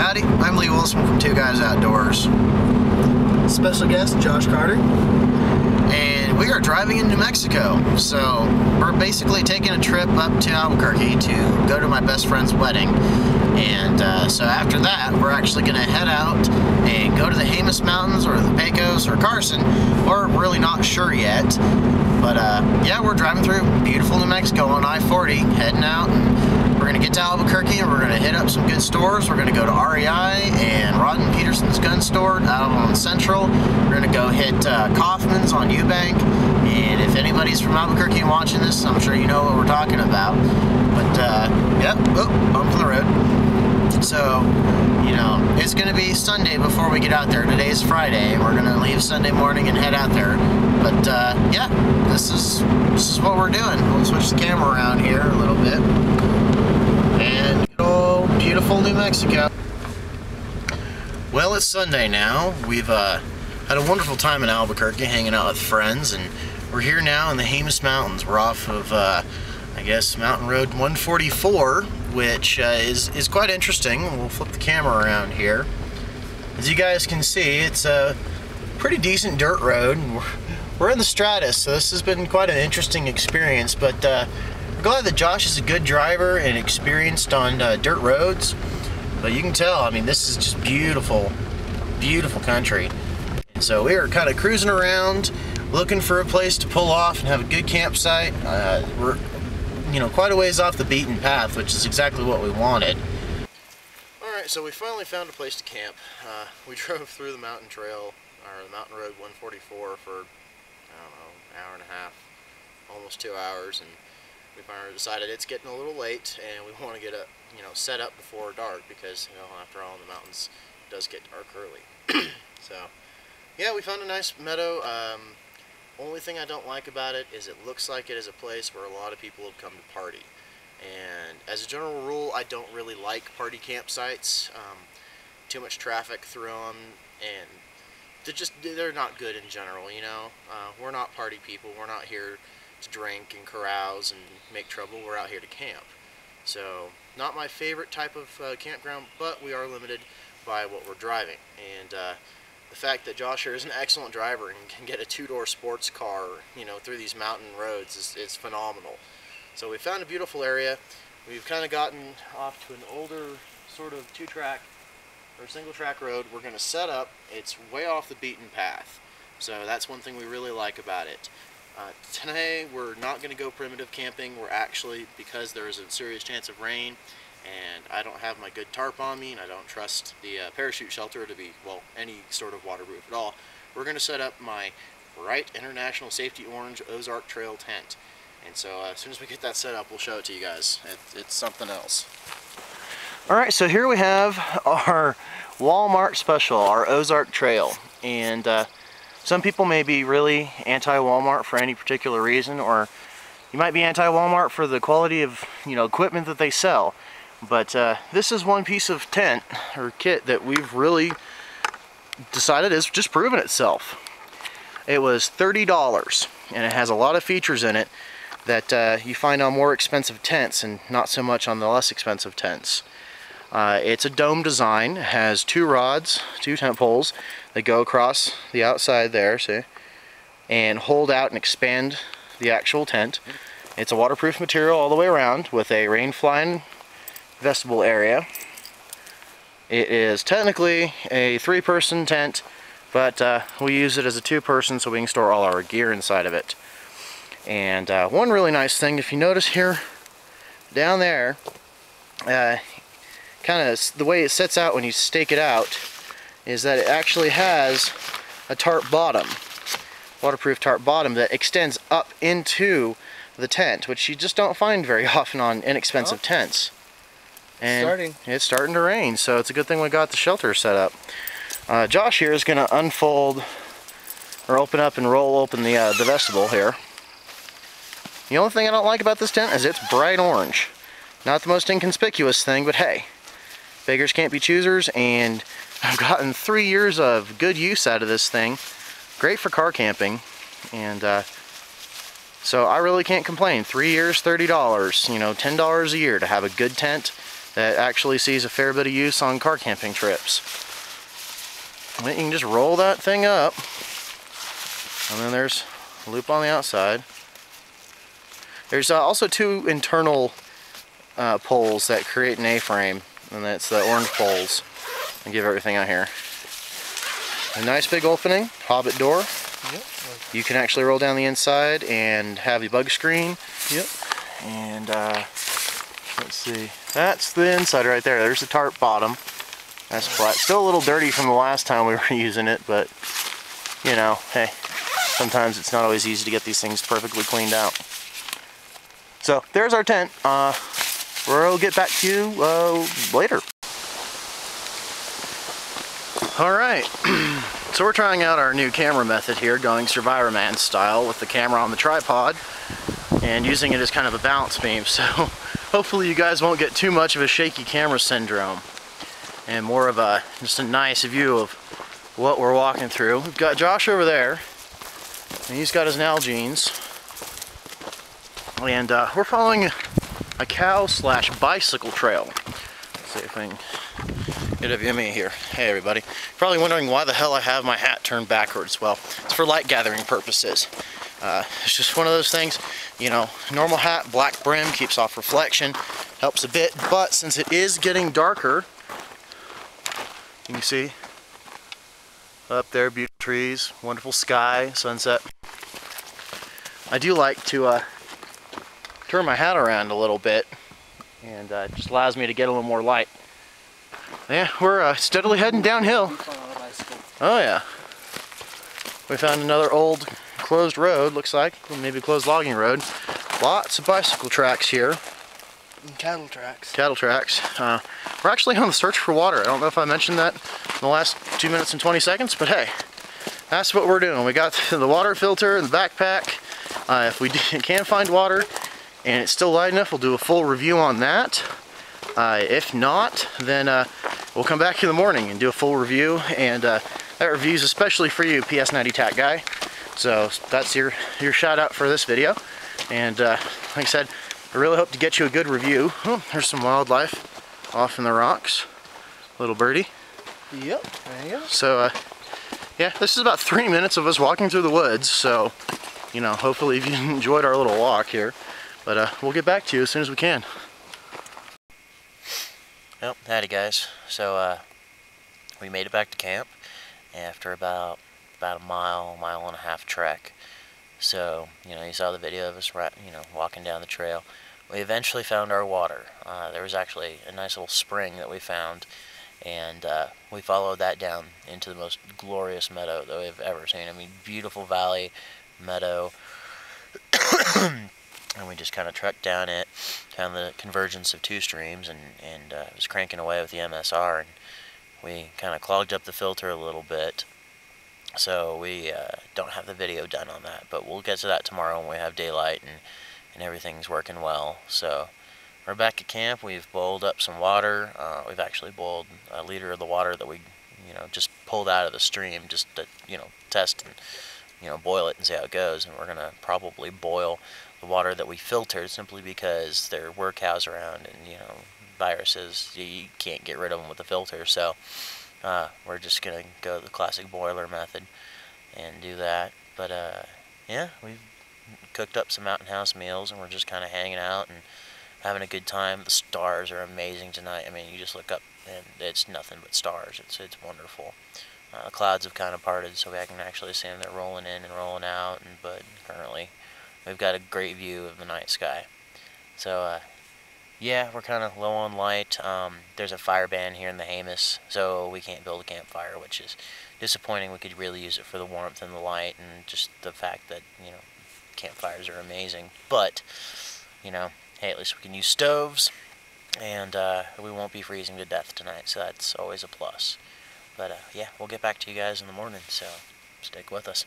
Howdy, I'm Lee Wilson from Two Guys Outdoors. Special guest, Josh Carter. And we are driving in New Mexico. So we're basically taking a trip up to Albuquerque to go to my best friend's wedding. And so after that, we're actually going to head out and go to the Jemez Mountains or the Pecos or Carson. We're really not sure yet. But yeah, we're driving through beautiful New Mexico on I-40, heading out. And we're going to get to Albuquerque and we're going to hit up some good stores. We're going to go to REI and Rod and Peterson's gun store out on Central. We're going to go hit Kaufman's on Eubank. And if anybody's from Albuquerque and watching this, I'm sure you know what we're talking about. But yep, bump in the road. So, you know, it's going to be Sunday before we get out there. Today's Friday, and we're going to leave Sunday morning and head out there. But yeah, this is what we're doing. We'll switch the camera around here a little bit. And good old beautiful New Mexico. Well, it's Sunday now. We've had a wonderful time in Albuquerque hanging out with friends, and we're here now in the Jemez Mountains. We're off of, I guess, Mountain Road 144, which is quite interesting. We'll flip the camera around here. As you guys can see, it's a pretty decent dirt road. We're in the Stratus, so this has been quite an interesting experience, but we're glad that Josh is a good driver and experienced on dirt roads. But you can tell, I mean, this is just beautiful, beautiful country. And so we are kind of cruising around, looking for a place to pull off and have a good campsite. We're, you know, quite a ways off the beaten path, which is exactly what we wanted. Alright, so we finally found a place to camp. We drove through the mountain trail, or the Mountain Road 144 for, I don't know, an hour and a half, almost 2 hours, and we finally decided it's getting a little late and we want to get set up before dark because, you know, after all, in the mountains it does get dark early. So yeah, we found a nice meadow. Only thing I don't like about it is it looks like it is a place where a lot of people have come to party, and as a general rule I don't really like party campsites. Too much traffic through them, and they're not good in general, you know. We're not party people. We're not here to drink and carouse and make trouble. We're out here to camp. So not my favorite type of campground, but we are limited by what we're driving. And the fact that Josh here is an excellent driver and can get a two-door sports car, you know, through these mountain roads is phenomenal. So we found a beautiful area. We've kind of gotten off to an older sort of two-track or single-track road. We're going to set up. It's way off the beaten path. So that's one thing we really like about it. Today we're not going to go primitive camping. We're actually, because there is a serious chance of rain and I don't have my good tarp on me and I don't trust the parachute shelter to be, well, any sort of waterproof at all, we're going to set up my bright International Safety Orange Ozark Trail tent. And so as soon as we get that set up, we'll show it to you guys. It's something else. Alright, so here we have our Walmart special, our Ozark Trail. And some people may be really anti-Walmart for any particular reason, or you might be anti-Walmart for the quality of, you know, equipment that they sell. But this is one piece of tent or kit that we've really decided is just proven itself. It was $30, and it has a lot of features in it that you find on more expensive tents and not so much on the less expensive tents. It's a dome design. It has two rods, two tent poles that go across the outside there, see, and hold out and expand the actual tent. It's a waterproof material all the way around with a rain-flying vestibule area. It is technically a three-person tent, but we use it as a two-person so we can store all our gear inside of it. And one really nice thing, if you notice here down there, kind of the way it sets out when you stake it out is that it actually has a tarp bottom, waterproof tarp bottom that extends up into the tent, which you just don't find very often on inexpensive tents. And it's starting to rain, so it's a good thing we got the shelter set up. Josh here is going to unfold or open up and roll open the vestibule here. The only thing I don't like about this tent is it's bright orange. Not the most inconspicuous thing, but hey, beggars can't be choosers, and I've gotten 3 years of good use out of this thing. Great for car camping, and so I really can't complain. 3 years, $30, you know, $10 a year to have a good tent that actually sees a fair bit of use on car camping trips. And then you can just roll that thing up, and then there's a loop on the outside. There's also two internal poles that create an A-frame, and that's the orange poles, and give everything out here. A nice big opening, hobbit door. Yep. You can actually roll down the inside and have a bug screen. Yep. And let's see, that's the inside right there. There's the tarp bottom. That's flat. Still a little dirty from the last time we were using it, but you know, hey, sometimes it's not always easy to get these things perfectly cleaned out. So there's our tent. We'll get back to you later. Alright, so we're trying out our new camera method here, going Survivor Man style with the camera on the tripod and using it as kind of a balance beam. So hopefully you guys won't get too much of a shaky camera syndrome and more of a just a nice view of what we're walking through. We've got Josh over there, and he's got his Nalgene's, and we're following a cow/bicycle trail. Let's see if I can get a view of me here. Hey everybody. You're probably wondering why the hell I have my hat turned backwards. Well, it's for light gathering purposes. It's just one of those things, you know, normal hat, black brim, keeps off reflection, helps a bit, but since it is getting darker, you can see up there, beautiful trees, wonderful sky, sunset. I do like to turn my hat around a little bit, and it just allows me to get a little more light. Yeah, we're steadily heading downhill. Oh yeah. We found another old closed road, looks like, maybe a closed logging road. Lots of bicycle tracks here. And cattle tracks. Cattle tracks. We're actually on the search for water. I don't know if I mentioned that in the last 2 minutes and 20 seconds, but hey, that's what we're doing. We got the water filter in the backpack. If we can find water and it's still light enough, we'll do a full review on that. If not, then we'll come back in the morning and do a full review, and that review is especially for you, PS90 Tack Guy. So that's your shout out for this video, and like I said, I really hope to get you a good review. Oh, there's some wildlife off in the rocks. Little birdie. Yep, there you go. So yeah, this is about 3 minutes of us walking through the woods, so you know, hopefully you enjoyed our little walk here, but we'll get back to you as soon as we can. Well, howdy guys. So we made it back to camp after about a mile and a half trek. So, you know, you saw the video of us, walking down the trail. We eventually found our water. There was actually a nice little spring that we found, and we followed that down into the most glorious meadow that we've ever seen. I mean, beautiful valley meadow. And we just kind of trekked down it, found the convergence of two streams, and it was cranking away with the MSR, and we kind of clogged up the filter a little bit. So we don't have the video done on that, but we'll get to that tomorrow when we have daylight and everything's working well. So we're back at camp. We've boiled up some water. We've actually boiled a liter of the water that we, just pulled out of the stream, just to, test and, boil it and see how it goes. And we're gonna probably boil the water that we filtered, simply because there were cows around, and viruses, you can't get rid of them with the filter. So we're just gonna go the classic boiler method and do that. But yeah, we've cooked up some Mountain House meals, and we're just kind of hanging out and having a good time. The stars are amazing tonight. I mean, you just look up and it's nothing but stars. It's wonderful. The clouds have kind of parted, so I can actually see them. They're rolling in and rolling out, but currently we've got a great view of the night sky. So yeah, we're kind of low on light. There's a fire ban here in the Jemez, so we can't build a campfire, which is disappointing. We could really use it for the warmth and the light, and just the fact that, campfires are amazing. But, hey, at least we can use stoves, and we won't be freezing to death tonight, so that's always a plus. But yeah, we'll get back to you guys in the morning, so stick with us.